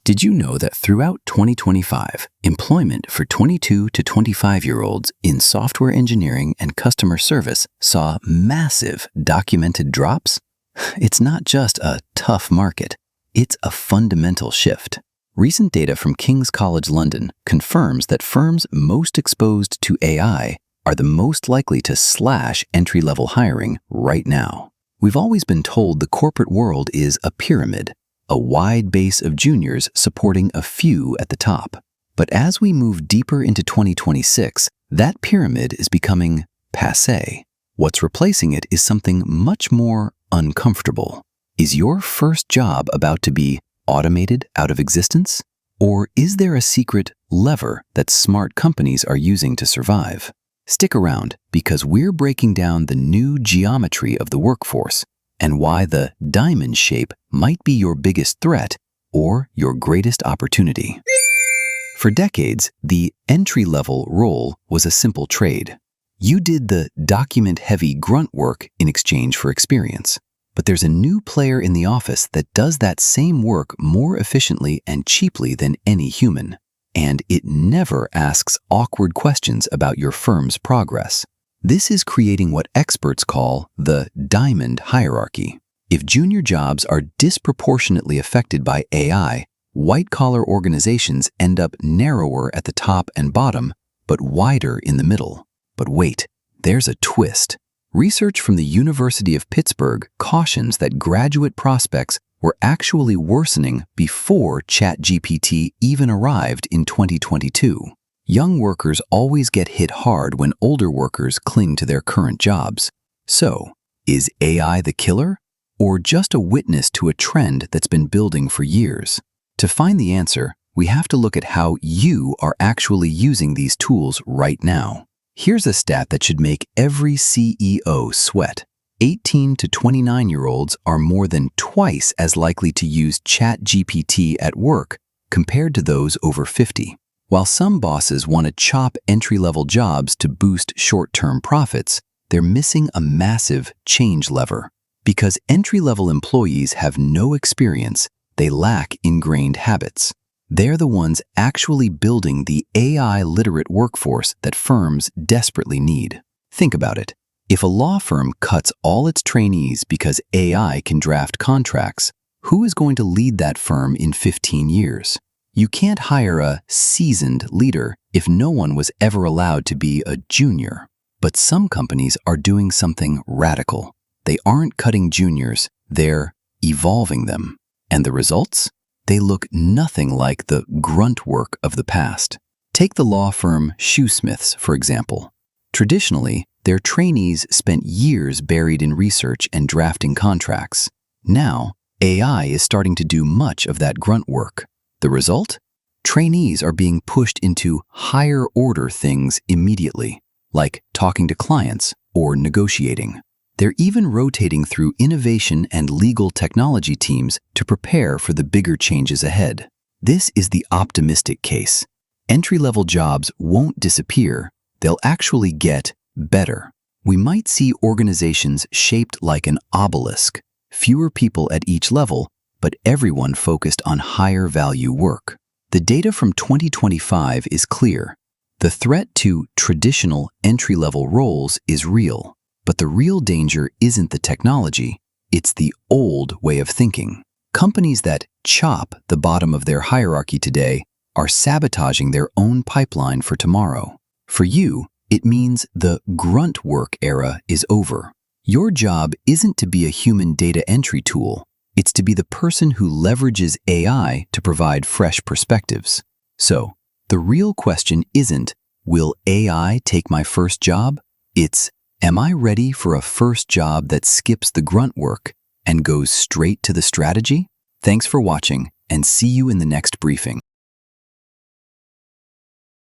Did you know that throughout 2025, employment for 22 to 25-year-olds in software engineering and customer service saw massive documented drops? It's not just a tough market, it's a fundamental shift. Recent data from King's College London confirms that firms most exposed to AI are the most likely to slash entry-level hiring right now. We've always been told the corporate world is a pyramid, a wide base of juniors supporting a few at the top. But as we move deeper into 2026, that pyramid is becoming passé. What's replacing it is something much more uncomfortable. Is your first job about to be automated out of existence? Or is there a secret lever that smart companies are using to survive? Stick around, because we're breaking down the new geometry of the workforce and why the diamond shape might be your biggest threat or your greatest opportunity. For decades, the entry-level role was a simple trade. You did the document-heavy grunt work in exchange for experience. But there's a new player in the office that does that same work more efficiently and cheaply than any human. And it never asks awkward questions about your firm's progress. This is creating what experts call the diamond hierarchy. If junior jobs are disproportionately affected by AI, white-collar organizations end up narrower at the top and bottom, but wider in the middle. But wait, there's a twist. Research from the University of Pittsburgh cautions that graduate prospects were actually worsening before ChatGPT even arrived in 2022. Young workers always get hit hard when older workers cling to their current jobs. So, is AI the killer, or just a witness to a trend that's been building for years? To find the answer, we have to look at how you are actually using these tools right now. Here's a stat that should make every CEO sweat. 18 to 29-year-olds are more than twice as likely to use ChatGPT at work compared to those over 50. While some bosses want to chop entry-level jobs to boost short-term profits, they're missing a massive change lever. Because entry-level employees have no experience, they lack ingrained habits. They're the ones actually building the AI-literate workforce that firms desperately need. Think about it. If a law firm cuts all its trainees because AI can draft contracts, who is going to lead that firm in 15 years? You can't hire a seasoned leader if no one was ever allowed to be a junior. But some companies are doing something radical. They aren't cutting juniors, they're evolving them. And the results? They look nothing like the grunt work of the past. Take the law firm Shoesmiths, for example. Traditionally, their trainees spent years buried in research and drafting contracts. Now, AI is starting to do much of that grunt work. The result? Trainees are being pushed into higher-order things immediately, like talking to clients or negotiating. They're even rotating through innovation and legal technology teams to prepare for the bigger changes ahead. This is the optimistic case. Entry-level jobs won't disappear, they'll actually get better. We might see organizations shaped like an obelisk, fewer people at each level, but everyone focused on higher value work. The data from 2025 is clear. The threat to traditional entry-level roles is real. But the real danger isn't the technology, it's the old way of thinking. Companies that chop the bottom of their hierarchy today are sabotaging their own pipeline for tomorrow. For you, it means the grunt work era is over. Your job isn't to be a human data entry tool, it's to be the person who leverages AI to provide fresh perspectives. So, the real question isn't, will AI take my first job? It's, am I ready for a first job that skips the grunt work and goes straight to the strategy? Thanks for watching, and see you in the next briefing.